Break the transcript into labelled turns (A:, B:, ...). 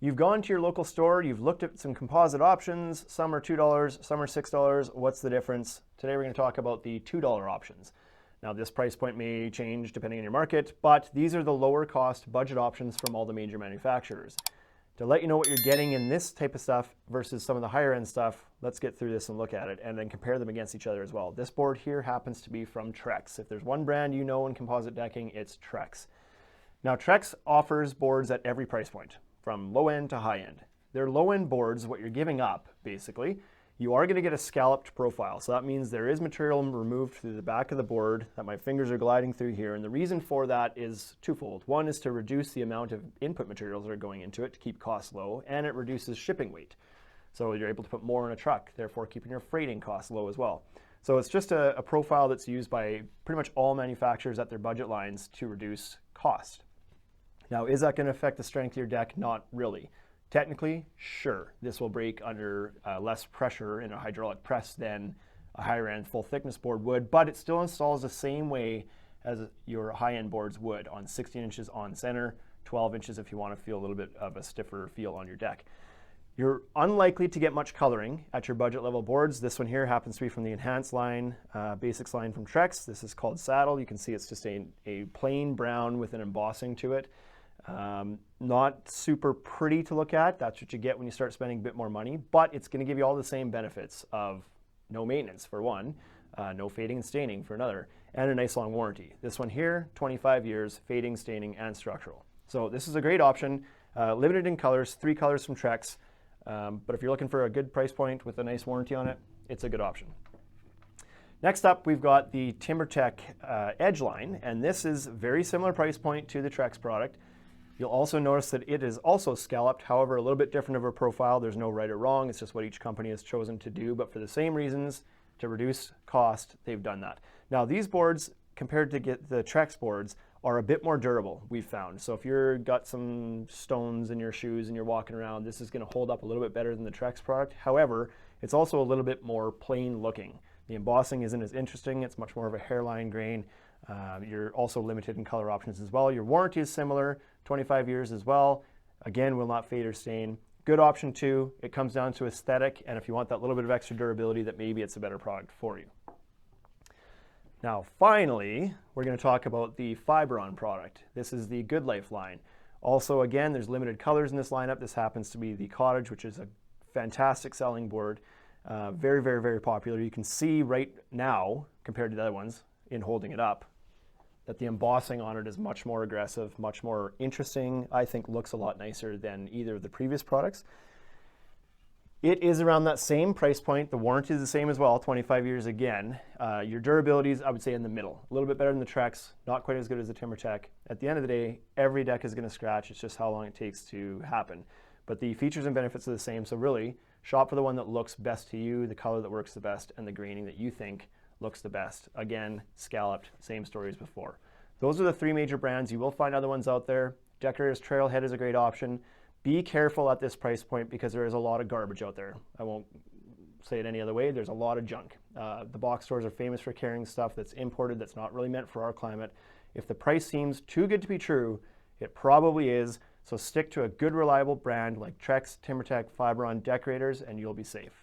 A: You've gone to your local store, you've looked at some composite options, some are $2, some are $6. What's the difference? Today we're going to talk about the $2 options. Now this price point may change depending on your market, but these are the lower cost budget options from all the major manufacturers. To let you know what you're getting in this type of stuff versus some of the higher end stuff, let's get through this and look at it and then compare them against each other as well. This board here happens to be from Trex. If there's one brand you know in composite decking, it's Trex. Now Trex offers boards at every price point, from low end to high end. Their low end boards, what you're giving up basically, you are going to get a scalloped profile. So that means there is material removed through the back of the board that my fingers are gliding through here. And the reason for that is twofold. One is to reduce the amount of input materials that are going into it to keep costs low, and it reduces shipping weight. So you're able to put more in a truck, therefore keeping your freighting costs low as well. So it's just a profile that's used by pretty much all manufacturers at their budget lines to reduce cost. Now, is that going to affect the strength of your deck? Not really. Technically, sure, this will break under less pressure in a hydraulic press than a higher end full thickness board would, but it still installs the same way as your high end boards would, on 16 inches on center, 12 inches if you want to feel a little bit of a stiffer feel on your deck. You're unlikely to get much coloring at your budget level boards. This one here happens to be from the Enhanced line, Basics line from Trex. This is called Saddle. You can see it's just a plain brown with an embossing to it. Not super pretty to look at. That's what you get when you start spending a bit more money, but it's going to give you all the same benefits of no maintenance for one, no fading and staining for another, and a nice long warranty. This one here, 25 years, fading, staining, and structural. So this is a great option, limited in colors, 3 colors from Trex, but if you're looking for a good price point with a nice warranty on it, it's a good option. Next up, we've got the TimberTech Edge line, and this is very similar price point to the Trex product. You'll also notice that it is also scalloped, however, a little bit different of a profile. There's no right or wrong. It's just what each company has chosen to do. But for the same reasons, to reduce cost, they've done that. Now, these boards, compared to the Trex boards, are a bit more durable, we've found. So if you've got some stones in your shoes and you're walking around, this is going to hold up a little bit better than the Trex product. However, it's also a little bit more plain looking. The embossing isn't as interesting. It's much more of a hairline grain. You're also limited in color options as well. Your warranty is similar, 25 years as well. Again, will not fade or stain. Good option too. It comes down to aesthetic, and if you want that little bit of extra durability, that maybe it's a better product for you. Now, finally, we're going to talk about the Fiberon product. This is the GoodLife line. Also, again, there's limited colors in this lineup. This happens to be the Cottage, which is a fantastic selling board. Very, very, very popular. You can see right now, compared to the other ones, in holding it up, that the embossing on it is much more aggressive, much more interesting. I think looks a lot nicer than either of the previous products. It is around that same price point. The warranty is the same as well, 25 years again. Your durability is, I would say, in the middle. A little bit better than the Trex, not quite as good as the TimberTech. At the end of the day, every deck is going to scratch. It's just how long it takes to happen. But the features and benefits are the same, so really, shop for the one that looks best to you, the color that works the best, and the graining that you think looks the best. Again, scalloped, same story as before. Those are the 3 major brands. You will find other ones out there. Decorator's Trailhead is a great option. Be careful at this price point because there is a lot of garbage out there. I won't say it any other way. There's a lot of junk. The box stores are famous for carrying stuff that's imported that's not really meant for our climate. If the price seems too good to be true, it probably is. So stick to a good, reliable brand like Trex, TimberTech, Fiberon, Decorators, and you'll be safe.